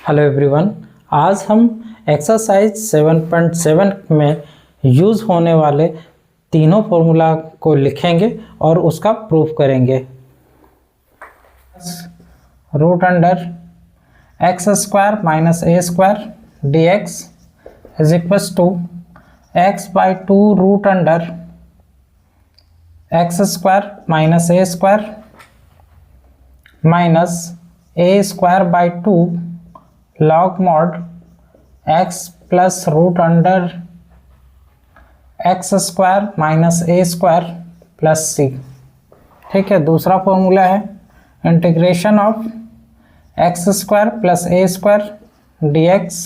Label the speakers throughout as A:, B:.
A: Hello everyone, आज हम exercise 7.7 में यूज़ होने वाले तीनों फॉर्मूला को लिखेंगे और उसका प्रूफ करेंगे। Root under x square minus a square d x is equals to x by two root under x square minus a square minus a square by two log mod x plus root under x square minus a square plus c. ठीक है, दूसरा formula है integration of x square plus a square d x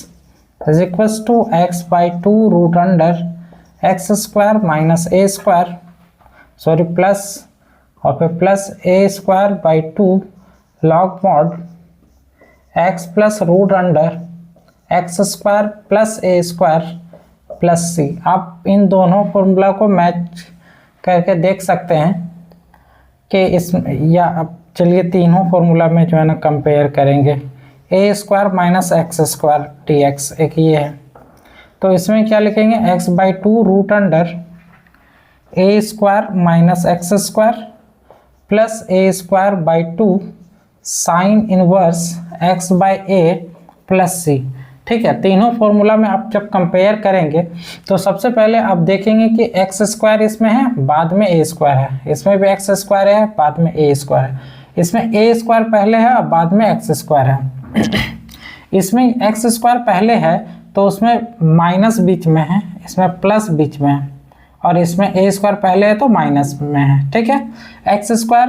A: is equals to x by two root under x square minus a square plus और फिर plus a square by two log mod x plus root under x square plus a square plus c. आप इन दोनों formula को match करके देख सकते हैं कि या अब चलिए तीनों फॉर्मूला में जो है ना कंपेयर करेंगे। A square minus x square d x एक ये है, तो इसमें क्या लिखेंगे x by two root under a square minus x square plus a square by two sine inverse x by a plus c. ठीक है, तीनों फॉर्मूला में आप जब कंपेयर करेंगे तो सबसे पहले आप देखेंगे कि एक्स स्क्वायर इसमें है, बाद में ए स्क्वायर है, इसमें भी एक्स स्क्वायर है, बाद में ए स्क्वायर है, इसमें ए स्क्वायर पहले है और बाद में एक्स स्क्वायर है। इसमें एक्स स्क्वायर पहले है तो उसमें माइनस बीच में है, इसमें प्लस बीच में है, और इसमें ए स्क्वायर पहले है तो माइनस में है। ठीक है, एक्स स्क्वायर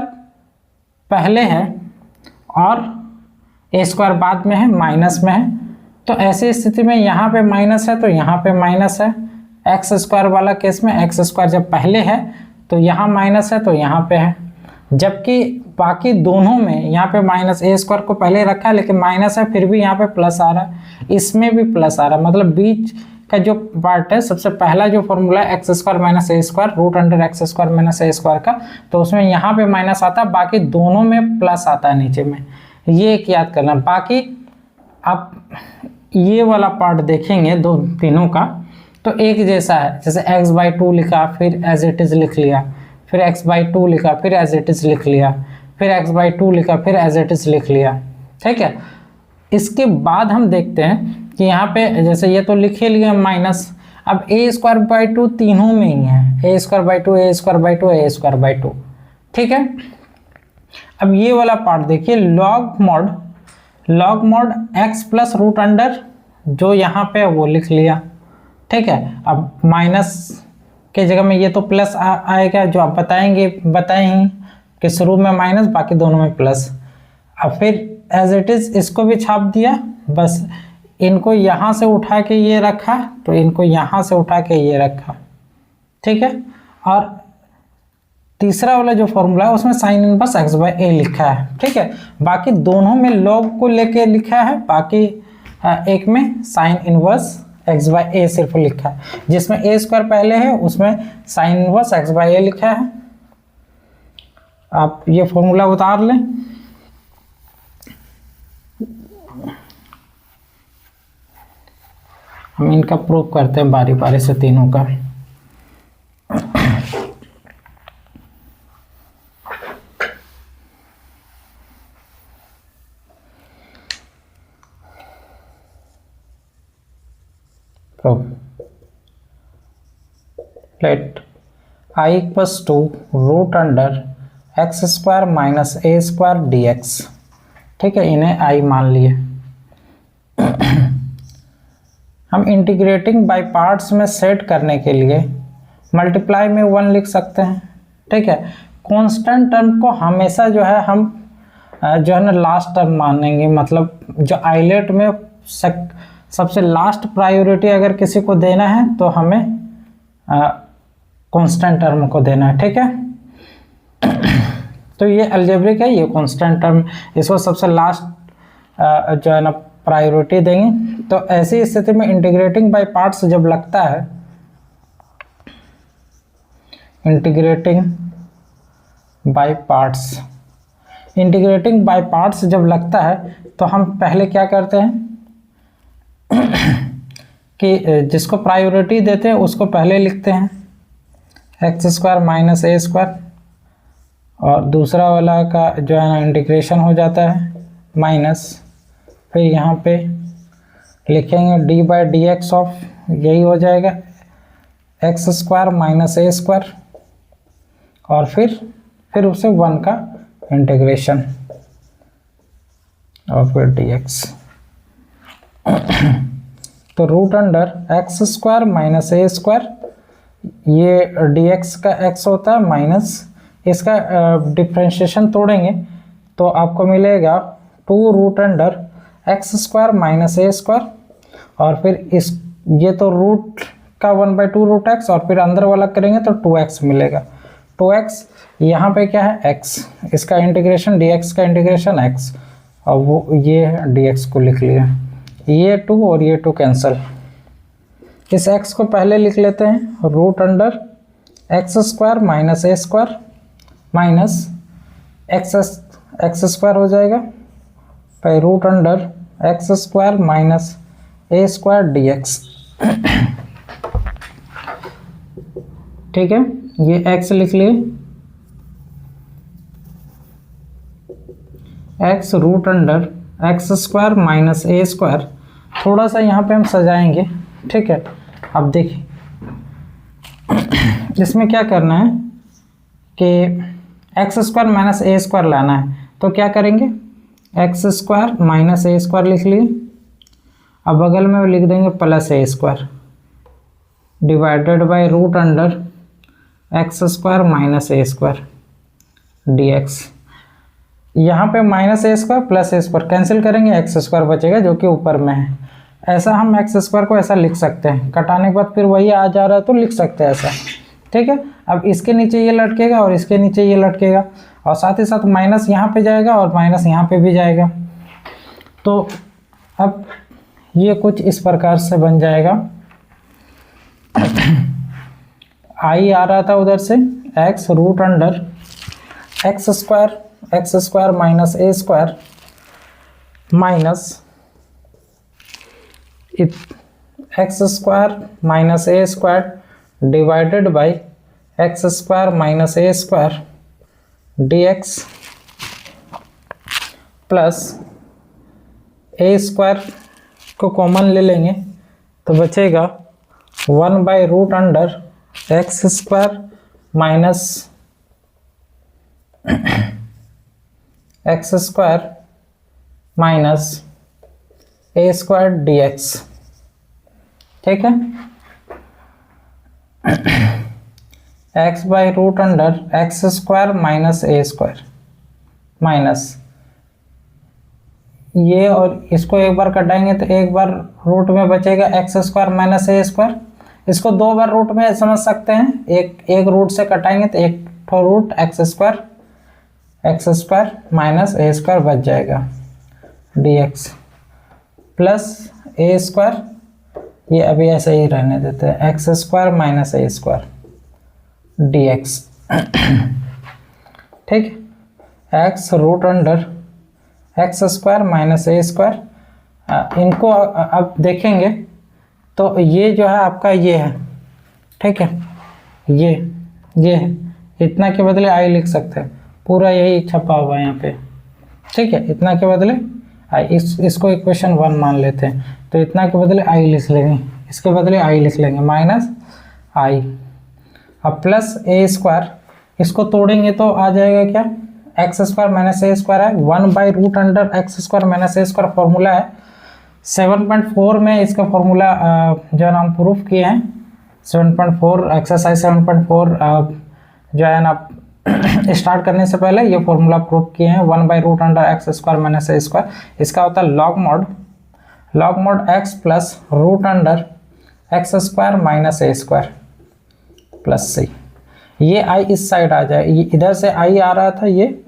A: पहले है और ए स्क्वायर बाद में है, माइनस में है, तो ऐसी स्थिति में यहाँ पे माइनस है तो यहाँ पे माइनस है। एक्स स्क्वायर वाला केस में एक्स स्क्वायर जब पहले है तो यहाँ माइनस है तो यहाँ पे है, जबकि बाकी दोनों में यहाँ पे माइनस ए स्क्वायर को पहले रखा है लेकिन माइनस है, फिर भी यहाँ पे प्लस आ रहा है, इसमें भी प्लस आ रहा है। मतलब बीच का जो पार्ट है, सबसे पहला जो फॉर्मूला है x square minus a square root under x square minus a square का, तो उसमें यहाँ पे माइनस आता है, बाकी दोनों में प्लस आता है नीचे में। ये एक याद करना। बाकी आप ये वाला पार्ट देखेंगे दो तीनों का तो एक जैसा है, जैसे एक्स बाई टू लिखा फिर एज इट इज़ लिख लिया, फिर एक्स बाई टू लिखा फिर एज इट इज़ लिख लिया, फिर एक्स बाई टू लिखा फिर एज इट इज़ लिख लिया। ठीक है, इसके बाद हम देखते हैं कि यहाँ पे जैसे ये तो लिखे लिए माइनस, अब ए स्क्वायर बाई टू तीनों में ही है, a square by two a square by two a square by two. ठीक है, अब ये वाला पार्ट देखिए log mod x plus root under, जो यहाँ पे वो लिख लिया। ठीक है, अब माइनस के जगह में ये तो प्लस आएगा, जो आप बताएं कि शुरू में माइनस बाकी दोनों में प्लस। अब फिर एज इट इज़ इसको भी छाप दिया, बस इनको यहाँ से उठा के ये रखा तो इनको यहाँ से उठा के ये रखा। ठीक है, और तीसरा वाला जो फॉर्मूला है उसमें साइन इनवर्स एक्स बाई ए लिखा है। ठीक है, बाकी दोनों में लॉग को लेके लिखा है, बाकी एक में साइन इनवर्स एक्स बाई ए सिर्फ लिखा है। जिसमें ए स्क्वायर पहले है उसमें साइन इनवर्स एक्स बाई ए लिखा है। आप ये फॉर्मूला उतार लें। हम इनका प्रूफ करते हैं बारी बारी से तीनों का। Let I equals to root under x square minus a square d x. ठीक है, इन्हें आई मान लिए। हम इंटीग्रेटिंग बाय पार्ट्स में सेट करने के लिए मल्टीप्लाई में 1 लिख सकते हैं। ठीक है, कांस्टेंट टर्म को हमेशा जो है हम जो है ना लास्ट टर्म मानेंगे, मतलब जो आइलेट में सबसे लास्ट प्रायोरिटी अगर किसी को देना है तो हमें कांस्टेंट टर्म को देना है। ठीक है, तो ये अलजेब्रिक है, ये कांस्टेंट टर्म, इसको सबसे लास्ट जो है ना प्रायोरिटी देंगे। तो ऐसी स्थिति में इंटीग्रेटिंग बाय पार्ट्स जब लगता है, इंटीग्रेटिंग बाय पार्ट्स जब लगता है तो हम पहले क्या करते हैं, कि जिसको प्रायोरिटी देते हैं उसको पहले लिखते हैं x square minus a square, और दूसरा वाला का जो है ना इंटीग्रेशन हो जाता है माइनस, फिर यहाँ पे लिखेंगे d by d x of, यही हो जाएगा x square minus a square, और फिर उसे 1 का इंटीग्रेशन और फिर डी एक्स। तो root under x square minus a square, ये डी एक्स का एक्स होता है माइनस, इसका डिफ्रेंशिएशन तोड़ेंगे तो आपको मिलेगा 2 root under x square minus a square, और फिर ये तो रूट का 1/2 रूट एक्स, और फिर अंदर वाला करेंगे तो 2x मिलेगा। 2x यहाँ पे क्या है x, इसका इंटीग्रेशन dx का इंटीग्रेशन x, और वो ये dx को लिख लिया, ये 2 और ये 2 कैंसिल। इस x को पहले लिख लेते हैं root under x square minus a square minus x square हो जाएगा, फिर root under x square minus a square d x. ठीक है, ये x लिख लिए, x root under x square minus a square. थोड़ा सा यहाँ पे हम सजाएंगे, ठीक है। अब देखिए इसमें क्या करना है कि x square minus a square लाना है, तो क्या करेंगे x square minus a square लिख लिए, अब बगल में लिख देंगे plus a square divided by root under x square minus a square d x. यहाँ पे minus a square plus a square cancel करेंगे, एक्स स्क्वायर बचेगा जो कि ऊपर में है। ऐसा हम एक्स स्क्वायर को ऐसा लिख सकते हैं, कटाने के बाद फिर वही आ जा रहा है तो लिख सकते हैं ऐसा, ठीक है। अब इसके नीचे ये लटकेगा और इसके नीचे ये लटकेगा, और साथ ही साथ माइनस यहाँ पे जाएगा और माइनस यहाँ पे भी जाएगा। तो अब ये कुछ इस प्रकार से बन जाएगा। आई आ रहा था उधर से x root under x square minus a square minus x square minus a square divided by x square minus a square d x plus a square को कॉमन ले लेंगे तो बचेगा 1/रूट under x square minus x square minus a square d x, ठीक है। x/रूट under x square minus a square minus ये, और इसको एक बार कटाएंगे तो एक बार रूट में बचेगा x square minus a square. इसको 2 बार रूट में समझ सकते हैं, एक रूट से कटाएंगे तो एक root x square minus a square बच जाएगा d x plus a square, ये अभी ऐसे ही रहने देते हैं, x square minus a square d x, ठीक। X root under x square minus a square, इनको अब देखेंगे तो ये जो है आपका ये है, ठीक है, ये है, इतना के बदले आई लिख सकते हैं, पूरा यही छपा हुआ है यहाँ पे, ठीक है। इतना के बदले आई, इसको इक्वेशन 1 मान लेते हैं, तो इतना के बदले आई लिख लेंगे, इसके बदले आई लिख लेंगे माइनस आई, अब प्लस ए स्क्वायर, इसको तोड़ेंगे तो आ जाएगा क्या, x square minus a square है, 1/रूट under x square minus a square formula है 7.4 में, इसका फॉर्मूला जो है ना हम प्रूफ किए हैं 7.4 एक्सरसाइज 7.4 जो है ना स्टार्ट करने से पहले ये फॉर्मूला प्रूफ किए हैं, 1/रूट under x square minus a square, इसका होता है log mod x plus root under x square minus a square plus c. ये आई इस साइड आ जाए, ये इधर से आई आ रहा था ये,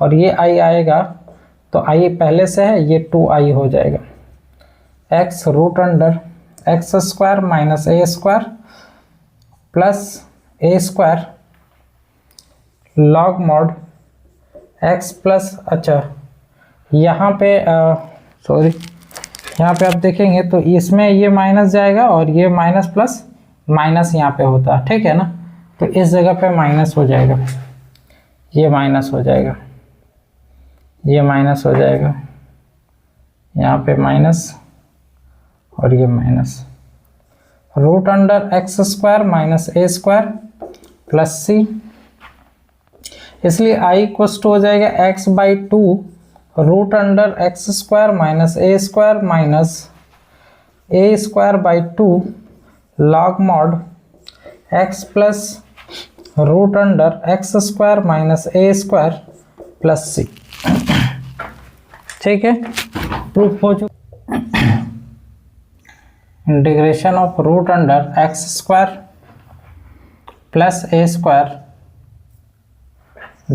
A: और ये आई आएगा तो आई पहले से है, ये 2i हो जाएगा, x root under x square minus a square plus a square log mod x plus, अच्छा यहाँ पे सॉरी यहाँ पे आप देखेंगे तो इसमें ये माइनस जाएगा और ये माइनस प्लस माइनस यहाँ पे होता है, ठीक है ना। तो इस जगह पे माइनस हो जाएगा, ये माइनस हो जाएगा, ये माइनस हो जाएगा, यहाँ पे माइनस और ये minus. Root under x square minus a square plus c, इसलिए आई इक्वल्स टू हो जाएगा x by two root under x square minus a square minus a square by two log mod x plus root under x square minus a square plus c. ठीक है, proof हो चुका। Integration of root under x square plus a square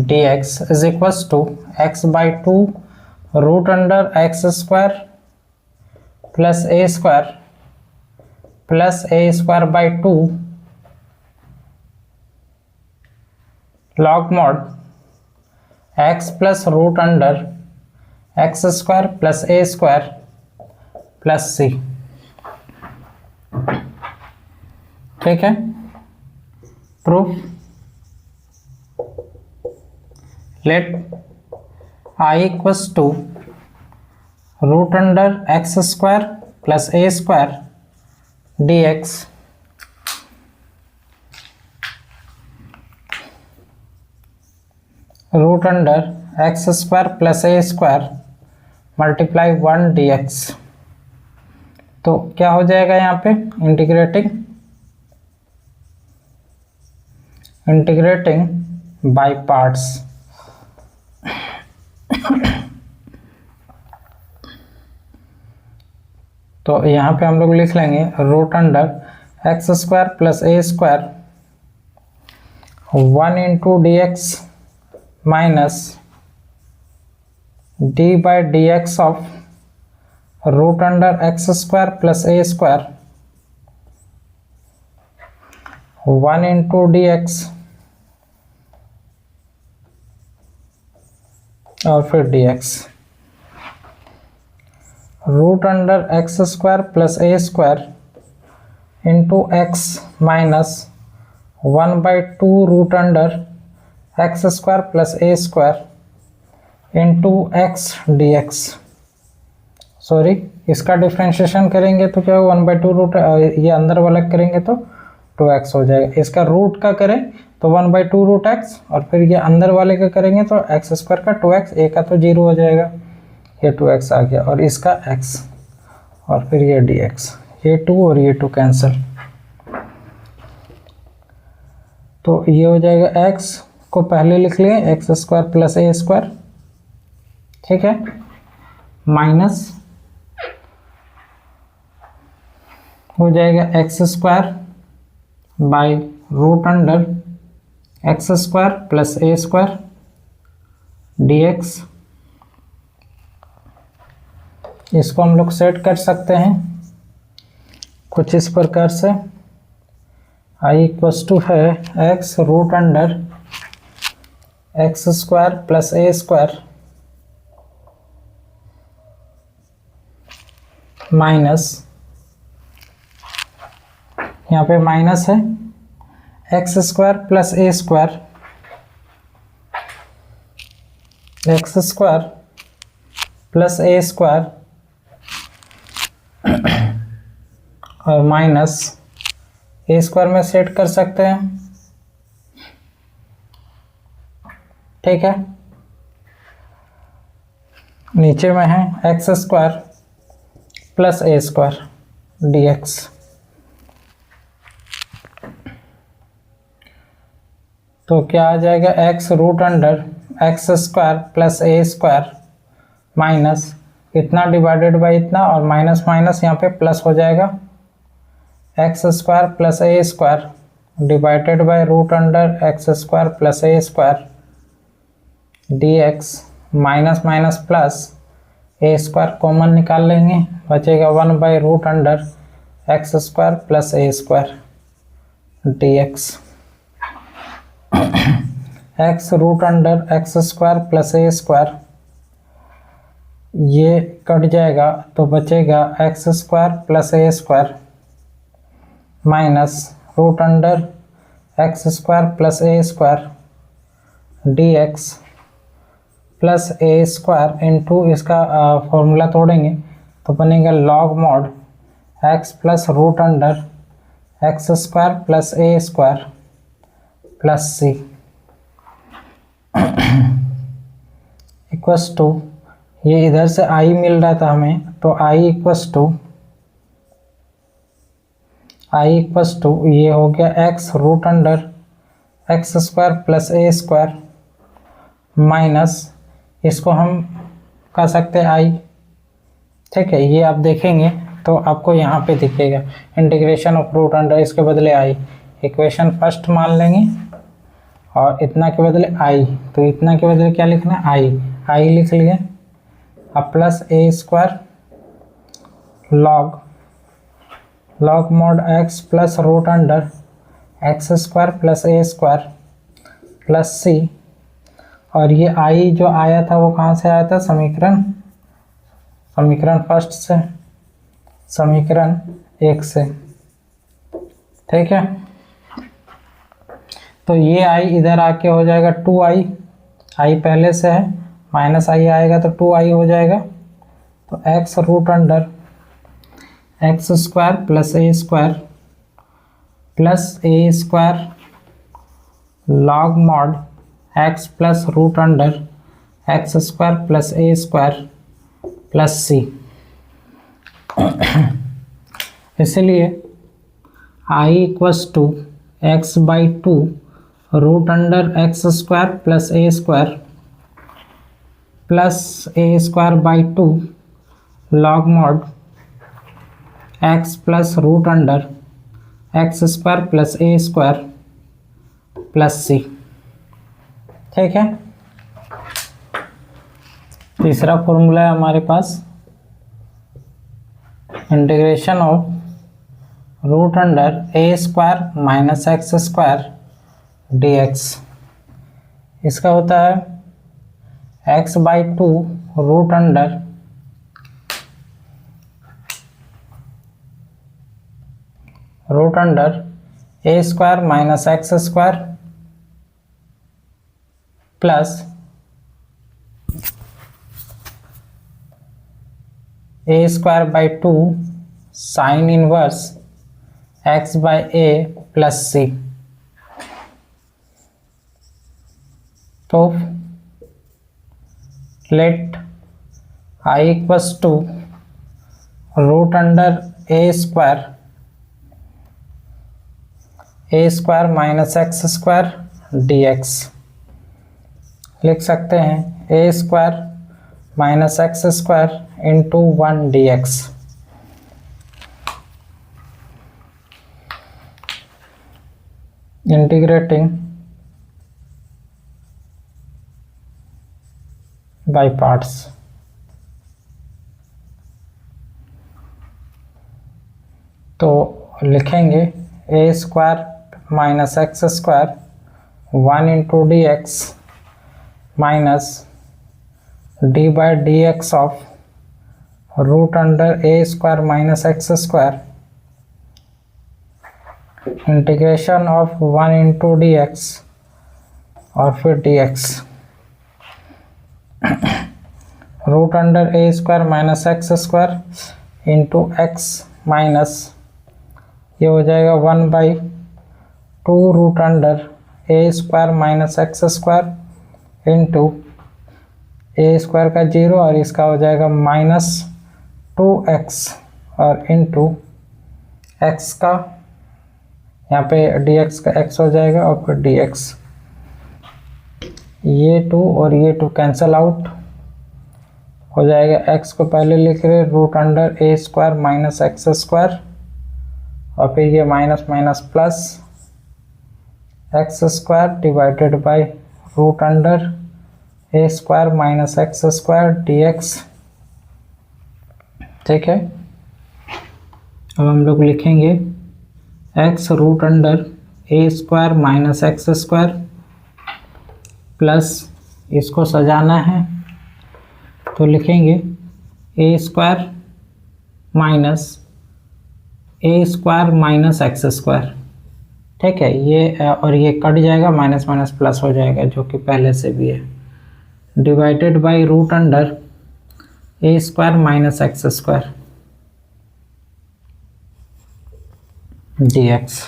A: dx is equals to x by 2 root under x square plus a square by 2 log mod x plus root under x square plus a square plus c। ठीक है, proof. Let I equals to root under x square plus a square dx root under x square plus a square multiply 1 dx। तो क्या हो जाएगा यहाँ पे, integrating by parts. तो यहाँ पे हम लोग लिख लेंगे root under x square plus a square 1 into d x minus d by d x of root under x square plus a square 1 into d x और फिर d x root under x square plus a square into x minus 1 by 2 root under x square plus a square into x d x. Sorry, इसका differentiation करेंगे तो क्या होगा, 1 by 2 root, ये अंदर वाला करेंगे तो 2x हो जाएगा। इसका रूट का करें तो 1 बाई 2 रूट एक्स और फिर ये अंदर वाले का करेंगे तो एक्स स्क्वायर का 2x, ए का तो 0 हो जाएगा, ये 2x आ गया और इसका x और फिर ये dx, ये 2 और ये 2 कैंसिल। तो ये हो जाएगा x को पहले लिख लिए x square plus a square, ठीक है, माइनस हो जाएगा x square by root under x square plus a square dx। इसको हम लोग सेट कर सकते हैं कुछ इस प्रकार से, I इक्वल्स टू है x root under x square plus a square minus, यहाँ पे माइनस है x square plus a square x square plus a square और माइनस ए स्क्वायर में सेट कर सकते हैं, ठीक है। नीचे में है x square plus a square dx। तो क्या आ जाएगा, x root under x square plus a square minus इतना डिवाइडेड बाई इतना और माइनस माइनस यहाँ पे प्लस हो जाएगा, x square plus a square divided by root under x square plus a square dx minus minus plus a square common निकाल लेंगे, बचेगा 1 by root under x square plus a square dx। X root under x square plus a square ये cut जाएगा तो बचेगा x square plus a square minus root under x square plus a square d x plus a square into इसका formula तोड़ेंगे तो बनेगा log mod x plus root under x square plus a square plus c equals to, ये इधर से आई मिल रहा था हमें तो आई इक्वस टू ये हो गया x root under x square plus a square minus इसको हम कर सकते हैं आई। ठीक है, ये आप देखेंगे तो आपको यहाँ पे दिखेगा इंटीग्रेशन ऑफ रूट अंडर, इसके बदले आई। इक्वेशन फर्स्ट मान लेंगे और इतना के बदले आई, तो इतना के बदले क्या लिखना है आई लिख लिए। अब plus a square log mod x plus root under x square plus a square plus c, और ये आई जो आया था वो कहाँ से आया था, समीकरण फर्स्ट से, समीकरण 1 से। ठीक है, तो ये आई इधर आके हो जाएगा 2i, आई पहले से है, माइनस आई आएगा तो 2i हो जाएगा। तो x root under x square plus a square log mod x plus root under x square plus a square plus c. इसलिए I equals to x by 2 root under x square plus a square by 2 log mod x plus root under x square plus a square plus c. ठीक है, तीसरा formula है हमारे पास integration of root under a square minus x square d x. इसका होता है x by 2 root under a square minus x square plus a square by 2 sine inverse x by a plus c. तो let I equals to root under a square minus x square d x लिख सकते हैं a square minus x square into 1 d x. Integrating by parts. तो लिखेंगे a square minus x square 1 into d x minus d by d x of root under a square minus x square integration of 1 into d x और फिर d x root under a square minus x square into x minus ये हो जाएगा 1 by 2 root under a square minus x square into a square का 0 और इसका हो जाएगा माइनस 2x और इंटू एक्स का यहाँ पे dx का x हो जाएगा और फिर dx। ये 2 और ये 2 कैंसल आउट हो जाएगा। x को पहले लिख रहे root under a square minus x square और फिर ये minus minus plus x square divided by root under a square minus x square d x. ठीक है, अब हम लोग लिखेंगे x root under a square minus x square plus इसको सजाना है तो लिखेंगे a square minus x square. ठीक है, ये और ये कट जाएगा, माइनस माइनस प्लस हो जाएगा जो कि पहले से भी है, divided by root under a square minus x square dx।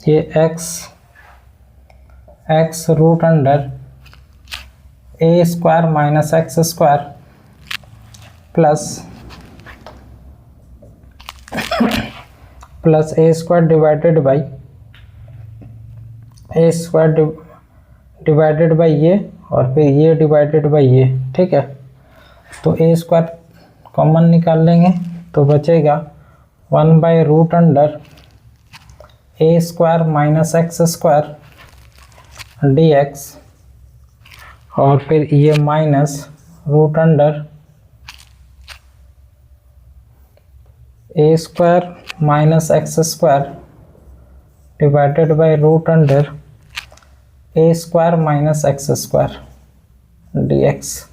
A: ये x root under a square minus x square plus a square divided by ये, और फिर ये डिवाइडेड बाई ये। ठीक है, तो ए स्क्वायर कॉमन निकाल लेंगे तो बचेगा 1 by root under a square minus x square dx, और फिर ये minus root under a square minus x square divided by root under a square minus x square dx।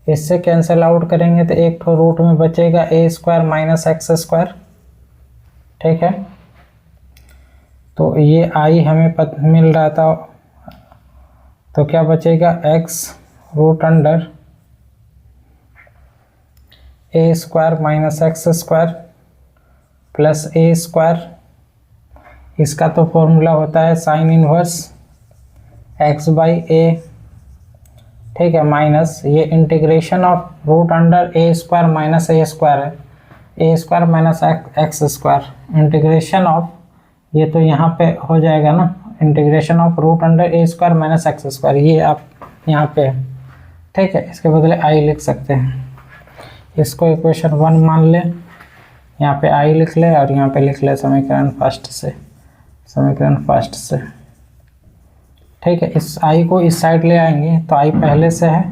A: इससे कैंसिल आउट करेंगे तो एक तो रूट में बचेगा a square minus x square. ठीक है, तो ये आई हमें मिल रहा था, तो क्या बचेगा x root under a square minus x square plus a square, इसका तो फॉर्मूला होता है sine inverse x by a. ठीक है, माइनस ये integration of root under a square minus a square है, a square minus x square integration of, ये तो यहाँ पे हो जाएगा ना, integration of root under a square minus x square, ये आप यहाँ पे है। ठीक है, इसके बदले आई लिख सकते हैं, इसको इक्वेशन 1 मान ले, यहाँ पे आई लिख ले और यहाँ पे लिख ले समीकरण फर्स्ट से। ठीक है, इस आई को इस साइड ले आएंगे तो आई पहले से है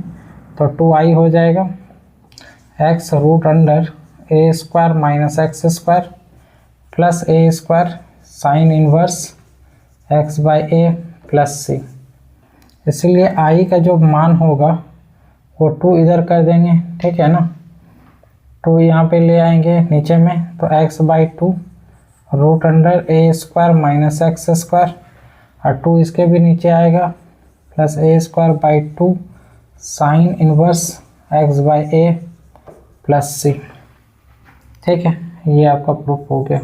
A: तो 2i हो जाएगा, x root under a square minus x square plus a square sine inverse x by a plus c. इसलिए आई का जो मान होगा वो 2 इधर कर देंगे। ठीक है ना, 2 यहाँ पे ले आएंगे नीचे में, तो x by 2 root under a square minus x square, और 2 इसके भी नीचे आएगा, plus a square by 2 sine inverse x by a plus c. ठीक है, ये आपका प्रूफ हो गया।